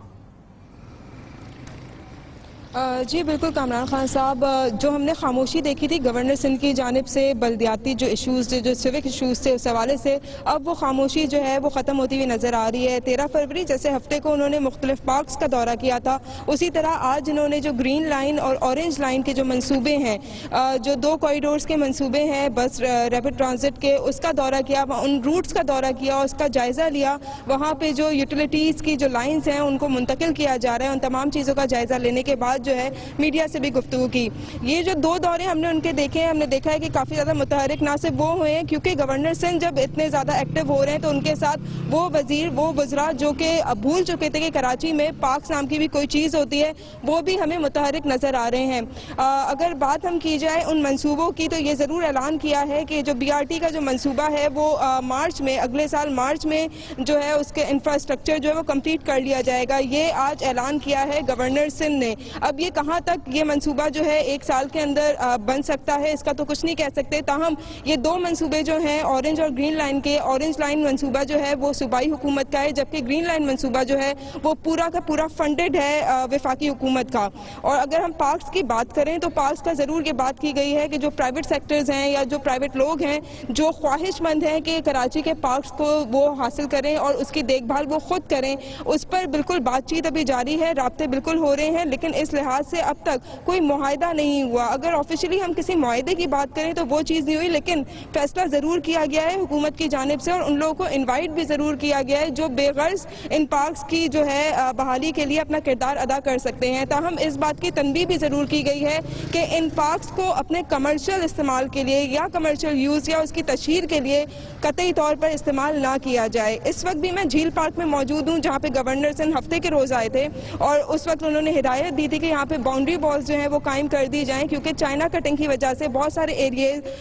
جی بالکل کامران خان صاحب, جو ہم نے خاموشی دیکھی تھی گورنر سندھ کی جانب سے بلدیاتی جو ایشوز تھے, جو سیوک ایشوز تھے, اس حوالے سے اب وہ خاموشی جو ہے وہ ختم ہوتی ہوئی نظر آ رہی ہے. 13 فروری جیسے ہفتے کو انہوں نے مختلف پارکس کا دورہ کیا تھا, اسی طرح آج انہوں نے جو گرین لائن اور اورنج لائن کے جو منصوبے ہیں, جو 2 کوریڈورز کے منصوبے ہیں بس ریپڈ ٹرانزٹ کے, اس کا دورہ کیا, ان روٹس کا دورہ کیا, اس کا جائزہ لیا. وہاں پہ جو یوٹیلیٹیز کی جو لائنز ہیں ان کو منتقل کیا جا رہا ہے. ان تمام چیزوں کا جائزہ لینے کے بعد جو ہے میڈیا سے بھی گفتگو کی. یہ جو 2 دورے ہم نے ان کے دیکھے ہیں, ہم نے دیکھا ہے کہ کافی زیادہ متحرک نہ صرف وہ ہوئے ہیں کیونکہ گورنر سندھ جب اتنے زیادہ ایکٹیو ہو رہے ہیں تو ان کے ساتھ وہ وزیر, وہ وزراء جو کہ بھول چکے تھے کہ کراچی میں پارکس نام کی بھی کوئی چیز ہوتی ہے, وہ بھی ہمیں متحرک نظر آ رہے ہیں. اگر بات ہم کی جائے ان منصوبوں کی تو یہ ضرور اعلان کیا ہے کہ جو BRT کا جو منصوبہ ہے وہ مارچ میں, اگلے سال مارچ میں جو ہے اس کے انفراسٹرکچر جو ہے وہ کمپلیٹ کر لیا جائے گا. یہ آج اعلان کیا ہے گورنر سندھ نے. اب یہ کہاں تک یہ منصوبہ جو ہے 1 سال کے اندر بن سکتا ہے اس کا تو کچھ نہیں کہہ سکتے, تاہم یہ 2 منصوبے جو ہیں اورنج اور گرین لائن کے, اورنج لائن منصوبہ جو ہے وہ صوبائی حکومت کا ہے, جبکہ گرین لائن منصوبہ جو ہے وہ پورا کا پورا فنڈڈ ہے وفاقی حکومت کا. اور اگر ہم پارکس کی بات کریں تو پارکس کا ضرور یہ بات کی گئی ہے کہ جو پرائیویٹ سیکٹرز ہیں یا جو پرائیویٹ لوگ ہیں جو خواہش مند ہیں کہ کراچی کے پارکس کو وہ حاصل کریں اور اس کی دیکھ بھال وہ خود کریں, اس پر بالکل بات چیت ابھی جاری ہے, رابطے بالکل ہو رہے ہیں, لیکن اس لحاظ سے اب تک کوئی معاہدہ نہیں ہوا. اگر آفیشلی ہم کسی معاہدے کی بات کریں تو وہ چیز نہیں ہوئی, لیکن فیصلہ ضرور کیا گیا ہے حکومت کی جانب سے اور ان لوگوں کو انوائٹ بھی ضرور کیا گیا ہے جو بے غرض ان پارکس کی جو ہے بحالی کے لیے اپنا کردار ادا کر سکتے ہیں. تاہم اس بات کی تنبیہ بھی ضرور کی گئی ہے کہ ان پارکس کو اپنے کمرشل استعمال کے لیے یا کمرشل یوز یا اس کی تشہیر کے لیے قطعی طور پر استعمال نہ کیا جائے. اس وقت بھی میں جھیل پارک میں موجود ہوں جہاں پہ گورنر سندھ ہفتے کے روز آئے تھے اور اس وقت انہوں نے ہدایت دی تھی کہ کہ یہاں پہ باؤنڈری والز جو ہیں وہ قائم کر دی جائیں، کیونکہ چائنا کٹنگ کی وجہ سے بہت سارے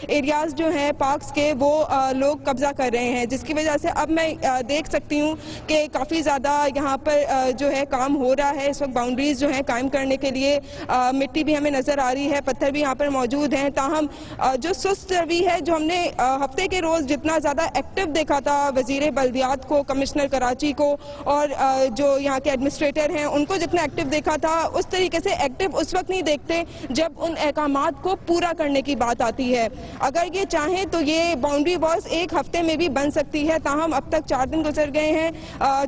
ایریاز جو ہیں پارکس کے وہ لوگ قبضہ کر رہے ہیں، جس کی وجہ سے اب میں دیکھ سکتی ہوں کہ کافی زیادہ یہاں پر جو ہے کام ہو رہا ہے اس وقت باؤنڈریز جو ہیں قائم کرنے کے لیے۔ مٹی بھی ہمیں نظر آ رہی ہے، پتھر بھی یہاں پر موجود ہیں، تاہم جو سست روی ہے، جو ہم نے ہفتے کے روز جتنا زیادہ ایکٹیو دیکھا تھا وزیر بلدیات کو، کمشنر کراچی کو اور جو یہاں کے ایڈمنسٹریٹر ہیں ان کو جتنا ایکٹیو دیکھا تھا، اس طریقے سے ایکٹیو اس وقت نہیں دیکھتے جب ان احکامات کو پورا کرنے کی بات آتی ہے۔ اگر یہ چاہیں تو یہ باؤنڈری والز ایک ہفتے میں بھی بن سکتی ہے، تاہم اب تک 4 دن گزر گئے ہیں،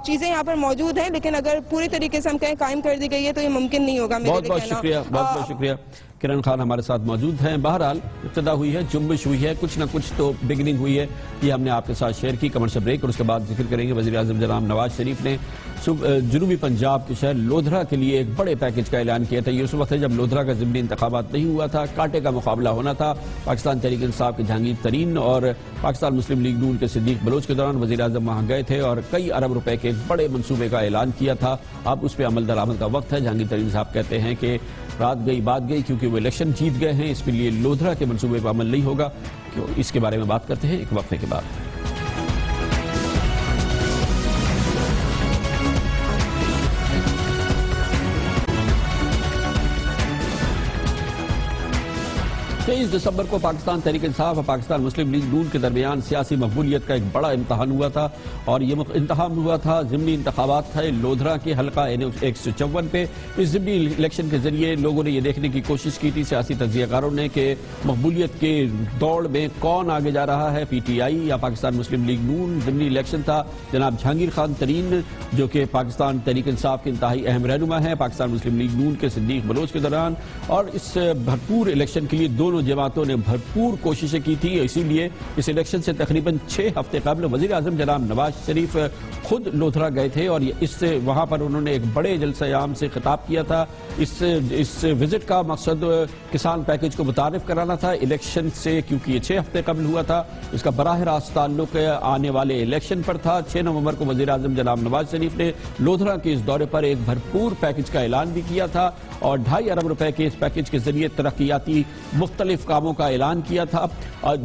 چیزیں یہاں پر موجود ہیں، لیکن اگر پوری طریقے سے ہم کہیں قائم کر دی گئی ہے تو یہ ممکن نہیں ہوگا۔ بہت بہت شکریہ، بہت بہت شکریہ۔ کرن خان ہمارے ساتھ موجود ہیں۔ بہرحال ابتدا ہوئی ہے، جنبش ہوئی ہے، کچھ نہ کچھ تو بگننگ ہوئی ہے، یہ ہم نے آپ کے ساتھ شیئر کی۔ کمرشل بریک اور اس کے بعد ذکر کریں گے وزیر اعظم جناب نواز شریف نے جنوبی پنجاب کے شہر لودھرا کے لیے ایک بڑے پیکج کا اعلان کیا تھا۔ یہ اس وقت ہے جب لودھرا کا ضمنی انتخابات نہیں ہوا تھا، کانٹے کا مقابلہ ہونا تھا پاکستان تحریک انصاف کے جہانگیر ترین اور پاکستان مسلم لیگ نون کے صدیق بلوچ کے دوران وزیر اعظم وہاں گئے تھے اور کئی ارب روپے کے ایک بڑے منصوبے کا اعلان کیا تھا۔ اب اس پہ عمل درآمد کا وقت ہے۔ جہانگیر ترین صاحب کہتے ہیں کہ رات گئی بات گئی، کیونکہ وہ الیکشن جیت گئے ہیں، اس کے لیے لودھرا کے منصوبے پر عمل نہیں ہوگا۔ اس کے بارے میں بات کرتے ہیں ایک وقفے کے بعد۔ دسمبر کو پاکستان تحریک انصاف اور پاکستان مسلم لیگ نون کے درمیان سیاسی مقبولیت کا ایک بڑا امتحان ہوا تھا، اور یہ امتحان ہوا تھا ضمنی انتخابات تھے لودھرا کے حلقہ 154 پہ۔ اس ضمنی الیکشن کے ذریعے لوگوں نے یہ دیکھنے کی کوشش کی تھی، سیاسی تجزیہ کاروں نے، کہ مقبولیت کے دوڑ میں کون آگے جا رہا ہے، پی ٹی آئی یا پاکستان مسلم لیگ نون۔ ضمنی الیکشن تھا، جناب جہانگیر خان ترین جو کہ پاکستان تحریک انصاف کے انتہائی اہم رہنما ہیں، پاکستان مسلم لیگ نون کے صدیق بلوچ کے دوران، اور اس بھرپور الیکشن کے لیے دونوں جماعتوں نے بھرپور کوششیں کی تھی۔ اسی لیے اس الیکشن سے تقریباً 6 ہفتے قبل وزیر اعظم جناب نواز شریف خود لودھرا گئے تھے، اور اس سے وہاں پر انہوں نے ایک بڑے جلسہ عام سے خطاب کیا تھا۔ اس وزٹ کا مقصد کسان پیکج کو متعارف کرانا تھا الیکشن سے، کیونکہ یہ 6 ہفتے قبل ہوا تھا۔ اس کا براہ راست تعلق آنے والے الیکشن پر تھا۔ 6 نومبر کو وزیر اعظم جناب نواز شریف نے لودھرا کے اس دورے پر ایک بھرپور پیکج کا اعلان بھی کیا تھا، اور 2.5 ارب روپے کے اس پیکج کے ذریعے ترقیاتی مختلف کاموں کا اعلان کیا تھا۔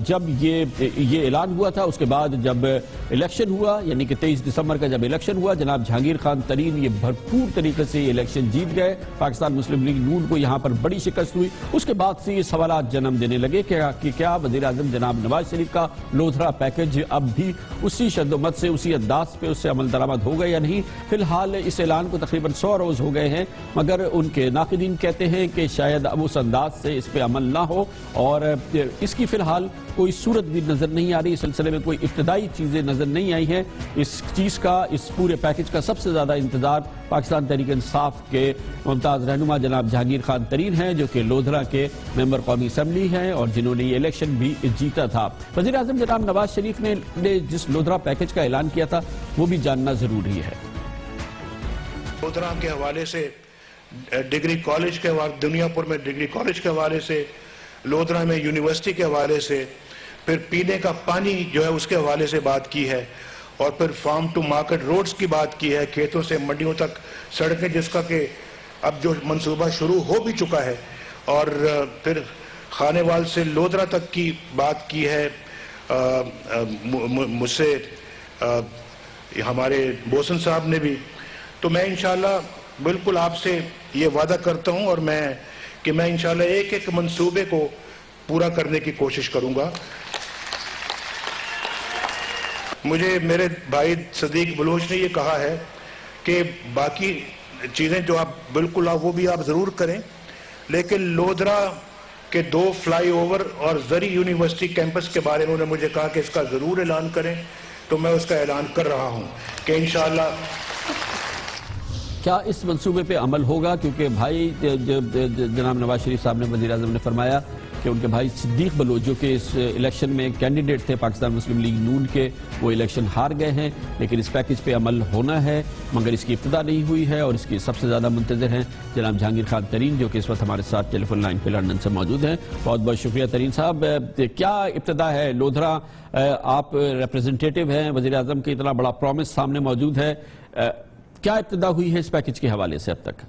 جب یہ اعلان ہوا تھا، اس کے بعد جب الیکشن ہوا، یعنی کہ 23 دسمبر کا جب الیکشن ہوا، جناب جہانگیر خان ترین یہ بھرپور طریقے سے یہ الیکشن جیت گئے۔ پاکستان مسلم لیگ نون کو یہاں پر بڑی شکست ہوئی۔ اس کے بعد سے یہ سوالات جنم دینے لگے کہ کیا وزیر اعظم جناب نواز شریف کا لودھرا پیکج اب بھی اسی شد و مت سے، اسی انداز پہ اس سے عمل درآمد ہو گئے یا نہیں۔ فی الحال اس اعلان کو تقریباً 100 روز ہو گئے ہیں، مگر ان کے ناقدین کہتے ہیں کہ شاید اب اس انداز سے اس پہ عمل نہ ہو، اور اس کی فی الحال کوئی صورت بھی نظر نہیں آ رہی۔ اس سلسلے میں کوئی ابتدائی چیزیں نظر نہیں آئی ہیں۔ اس چیز کا، اس پورے پیکج کا سب سے زیادہ انتظار پاکستان تحریک انصاف کے ممتاز رہنما جناب جہانگیر خان ترین ہیں، جو کہ لودھرا کے ممبر قومی اسمبلی ہیں اور جنہوں نے یہ الیکشن بھی جیتا تھا۔ وزیر اعظم جناب نواز شریف نے جس لودھرا پیکج کا اعلان کیا تھا وہ بھی جاننا ضروری ہے۔ لودھرا کے حوالے سے ڈگری کالج کے حوالے، دنیا پور میں ڈگری کالج کے حوالے سے، لودھرا میں یونیورسٹی کے حوالے سے، پھر پینے کا پانی جو ہے اس کے حوالے سے بات کی ہے، اور پھر فارم ٹو مارکیٹ روڈز کی بات کی ہے، کھیتوں سے منڈیوں تک سڑکیں، جس کا کہ اب جو منصوبہ شروع ہو بھی چکا ہے، اور پھر خانے وال سے لودھرا تک کی بات کی ہے مجھ سے ہمارے بوسن صاحب نے بھی۔ تو میں انشاءاللہ بالکل آپ سے یہ وعدہ کرتا ہوں، اور کہ میں انشاءاللہ ایک ایک منصوبے کو پورا کرنے کی کوشش کروں گا۔ مجھے میرے بھائی صدیق بلوچ نے یہ کہا ہے کہ باقی چیزیں جو آپ بالکل وہ بھی آپ ضرور کریں، لیکن لودھرا کے 2 فلائی اوور اور زری یونیورسٹی کیمپس کے بارے میں انہوں نے مجھے کہا کہ اس کا ضرور اعلان کریں، تو میں اس کا اعلان کر رہا ہوں کہ انشاءاللہ کیا اس منصوبے پہ عمل ہوگا، کیونکہ بھائی جناب نواز شریف صاحب نے، وزیر اعظم نے فرمایا کہ ان کے بھائی صدیق بلوچ جو کہ اس الیکشن میں کینڈیڈیٹ تھے پاکستان مسلم لیگ نون کے، وہ الیکشن ہار گئے ہیں، لیکن اس پیکج پہ عمل ہونا ہے، مگر اس کی ابتدا نہیں ہوئی ہے، اور اس کی سب سے زیادہ منتظر ہیں جناب جہانگیر خان ترین، جو کہ اس وقت ہمارے ساتھ ٹیلی فون لائن پہ لندن سے موجود ہیں۔ بہت بہت شکریہ ترین صاحب۔ کیا ابتدا ہے لودھرا، آپ ریپرزنٹیٹیو ہیں وزیر اعظم کے، اتنا بڑا پرومس سامنے موجود ہے، کیا ابتدا ہوئی ہے اس پیکج کے حوالے سے اب تک؟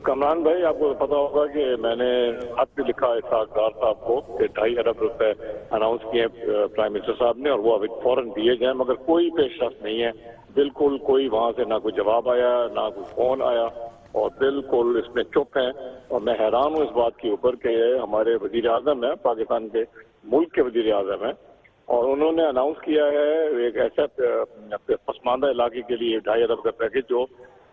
کامران بھائی، آپ کو پتا ہوگا کہ میں نے خط بھی لکھا اسحاق ڈار صاحب کو کہ 2.5 ارب روپے اناؤنس کیے پرائم منسٹر صاحب نے، اور وہ ابھی فوراً دیے جائیں، مگر کوئی پیش رفت نہیں ہے، بالکل کوئی وہاں سے نہ کوئی جواب آیا نہ کوئی فون آیا، اور بالکل اس میں چپ ہیں. اور میں حیران ہوں اس بات کے اوپر کہ ہمارے وزیر اعظم ہیں، پاکستان کے ملک کے وزیر اعظم ہیں، اور انہوں نے اناؤنس کیا ہے ایک ایسا پسماندہ علاقے کے لیے 2.5 ارب کا پیکج جو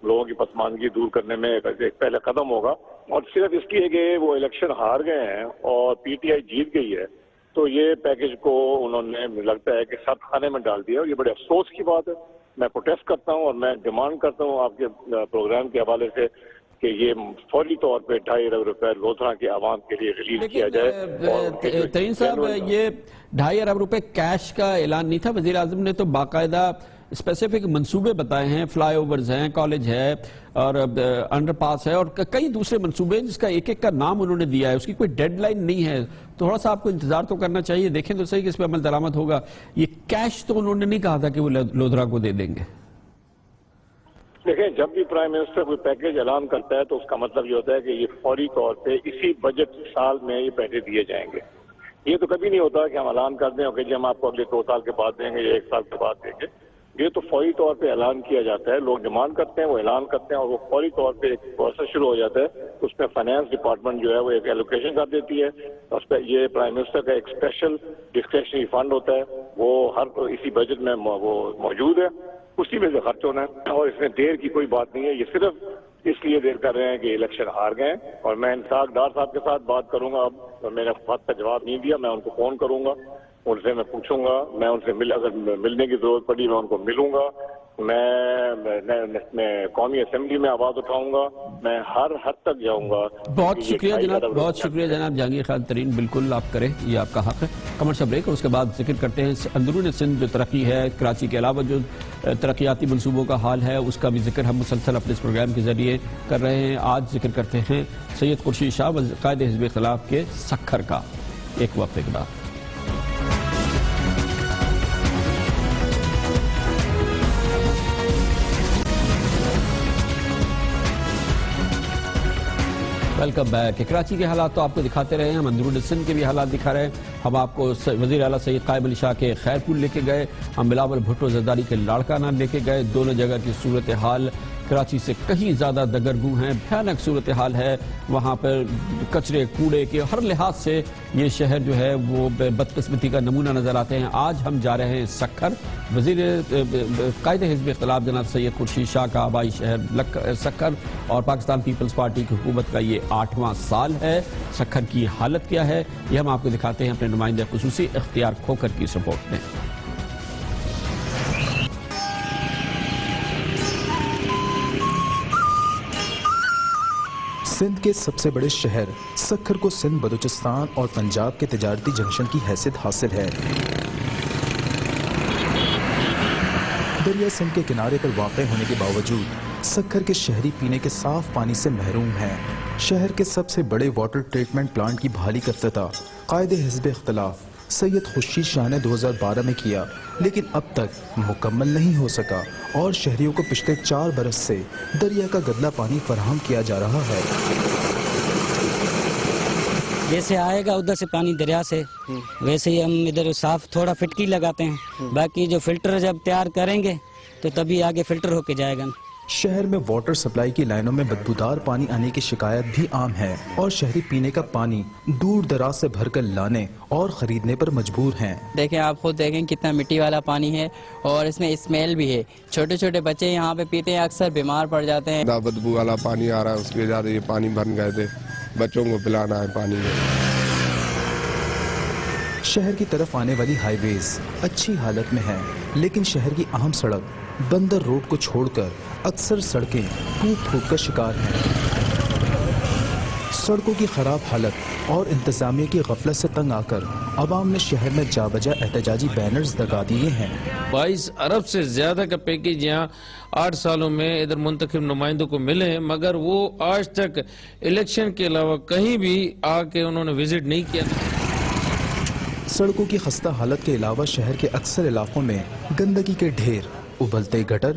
لوگوں کی پسماندگی دور کرنے میں ایک پہلا قدم ہوگا، اور صرف اس لیے کہ وہ الیکشن ہار گئے ہیں اور پی ٹی آئی جیت گئی ہے تو یہ پیکج کو انہوں نے لگتا ہے کہ سرد خانے میں ڈال دیا، اور یہ بڑے افسوس کی بات ہے. میں پروٹیسٹ کرتا ہوں اور میں ڈیمانڈ کرتا ہوں آپ کے پروگرام کے حوالے سے کہ یہ فوری طور پہ 2.5 ارب روپے لودھرا کے عوام کے لیے ریلیز کیا جائے. ترین صاحب، یہ 2.5 ارب روپے کیش کا اعلان نہیں تھا، وزیر اعظم نے تو باقاعدہ اسپیسیفک منصوبے بتائے ہیں، فلائی اوورز ہیں، کالج ہے اور انڈر پاس ہے اور کئی دوسرے منصوبے ہیں جس کا ایک ایک کا نام انہوں نے دیا ہے. اس کی کوئی ڈیڈ لائن نہیں ہے، تھوڑا سا آپ کو انتظار تو کرنا چاہیے، دیکھیں تو صحیح کہ اس پہ عمل درآمد ہوگا. یہ کیش تو انہوں نے نہیں کہا تھا کہ وہ لودھرا کو دے دیں گے. دیکھیں، جب بھی پرائم منسٹر کوئی پیکج اعلان کرتا ہے تو اس کا مطلب یہ ہوتا ہے کہ یہ فوری طور پہ اسی بجٹ سال میں یہ پیسے دیے جائیں گے. یہ تو کبھی نہیں ہوتا کہ ہم اعلان کر دیں کہ جی ہم آپ کو اگلے 2 سال کے بعد دیں گے یا 1 سال کے بعد دیں گے. یہ تو فوری طور پہ اعلان کیا جاتا ہے، لوگ ڈیمانڈ کرتے ہیں، وہ اعلان کرتے ہیں اور وہ فوری طور پہ ایک پروسیس شروع ہو جاتا ہے. اس میں فائنانس ڈپارٹمنٹ جو ہے وہ ایک ایلوکیشن کر دیتی ہے، اس پہ یہ پرائم منسٹر کا ایک اسپیشل ڈسکریشنری فنڈ ہوتا ہے، وہ ہر اسی بجٹ میں وہ موجود ہے، اسی میں سے خرچ ہونا ہے. اور اس میں دیر کی کوئی بات نہیں ہے، یہ صرف اس لیے دیر کر رہے ہیں کہ الیکشن ہار گئے ہیں. اور میں اسحاق ڈار صاحب کے ساتھ بات کروں گا، اب میں نے خط کا جواب نہیں دیا، میں ان کو فون کروں گا، ان سے میں پوچھوں گا، میں ان سے اگر ملنے کی ضرورت پڑی میں ان کو ملوں گا، میں قومی اسمبلی میں آواز اٹھاؤں گا، میں ہر حد تک جاؤں گا. بہت شکریہ جناب، بہت شکریہ جناب جہانگیر خان ترین. بالکل آپ کریں، یہ آپ کا حق ہے. کمرشل بریک اور اس کے بعد ذکر کرتے ہیں اندرون سندھ جو ترقی ہے، کراچی کے علاوہ جو ترقیاتی منصوبوں کا حال ہے اس کا بھی ذکر ہم مسلسل اپنے اس پروگرام کے ذریعے کر رہے ہیں. آج ذکر کرتے ہیں سید خورشید شاہ قائد حزب اختلاف کے سکھر کا. ایک وقفے کے بعد ویلکم بیک. کراچی کے حالات تو آپ کو دکھاتے رہے ہیں، ہم اندرون سندھ کے بھی حالات دکھا رہے ہیں. ہم آپ کو وزیر اعلیٰ سید قائم علی شاہ کے خیر پور لے کے گئے، ہم بلاول بھٹو زرداری کے لاڑکانہ لے کے گئے. دونوں جگہ کی صورتحال کراچی سے کہیں زیادہ دگرگوں ہیں، بھیانک صورتحال ہے. وہاں پر کچرے کوڑے کے ہر لحاظ سے یہ شہر جو ہے وہ بدقسمتی کا نمونہ نظر آتے ہیں. آج ہم جا رہے ہیں سکھر. وزیر قائد حزب اختلاف جناب سید خورشید شاہ کا آبائی شہر سکھر اور پاکستان پیپلز پارٹی کی حکومت کا یہ 8واں سال ہے. سکھر کی حالت کیا ہے یہ ہم آپ کو دکھاتے ہیں اپنے نمائندہ خصوصی اختیار کھوکر کی رپورٹ میں. سندھ کے سب سے بڑے شہر سکھر کو سندھ، بلوچستان اور پنجاب کے تجارتی جنکشن کی حیثیت حاصل ہے. دریا سندھ کے کنارے پر واقع ہونے کے باوجود سکھر کے شہری پینے کے صاف پانی سے محروم ہیں. شہر کے سب سے بڑے واٹر ٹریٹمنٹ پلانٹ کی بحالی کا افتتاح قائد حزب اختلاف سید خورشید شاہ نے 2012 میں کیا، لیکن اب تک مکمل نہیں ہو سکا اور شہریوں کو پچھلے 4 برس سے دریا کا گدلا پانی فراہم کیا جا رہا ہے. جیسے آئے گا ادھر سے پانی دریا سے، ویسے ہی ہم ادھر صاف تھوڑا فٹکی لگاتے ہیں، باقی جو فلٹر جب تیار کریں گے تو تبھی آگے فلٹر ہو کے جائے گا. شہر میں واٹر سپلائی کی لائنوں میں بدبودار پانی آنے کی شکایت بھی عام ہے اور شہری پینے کا پانی دور دراز سے بھر کر لانے اور خریدنے پر مجبور ہیں. دیکھیں، آپ خود دیکھیں کتنا مٹی والا پانی ہے اور اس میں اسمیل بھی ہے. چھوٹے چھوٹے بچے یہاں پہ پیتے ہیں، اکثر بیمار پڑ جاتے ہیں. بدبو والا پانی آ رہا ہے، اس کی وجہ سے یہ پانی بھر گئے تھے، بچوں کو پلانا ہے پانی. شہر کی طرف آنے والی ہائی ویز اچھی حالت میں ہیں، لیکن شہر کی اہم سڑک بندر روڈ کو چھوڑ کر اکثر سڑکیں ٹوٹ پھوٹ کا شکار ہیں. سڑکوں کی خراب حالت اور انتظامیہ کی غفلت سے تنگ آ کر عوام نے شہر میں جا بجا احتجاجی بینرز لگا دیے ہیں. 22 ارب سے زیادہ کا پیکیج یہاں 8 سالوں میں ادھر منتخب نمائندوں کو ملے ہیں، مگر وہ آج تک الیکشن کے علاوہ کہیں بھی آ کے انہوں نے وزٹ نہیں کیا. سڑکوں کی خستہ حالت کے علاوہ شہر کے اکثر علاقوں میں گندگی کے ڈھیر، ابلتے گٹر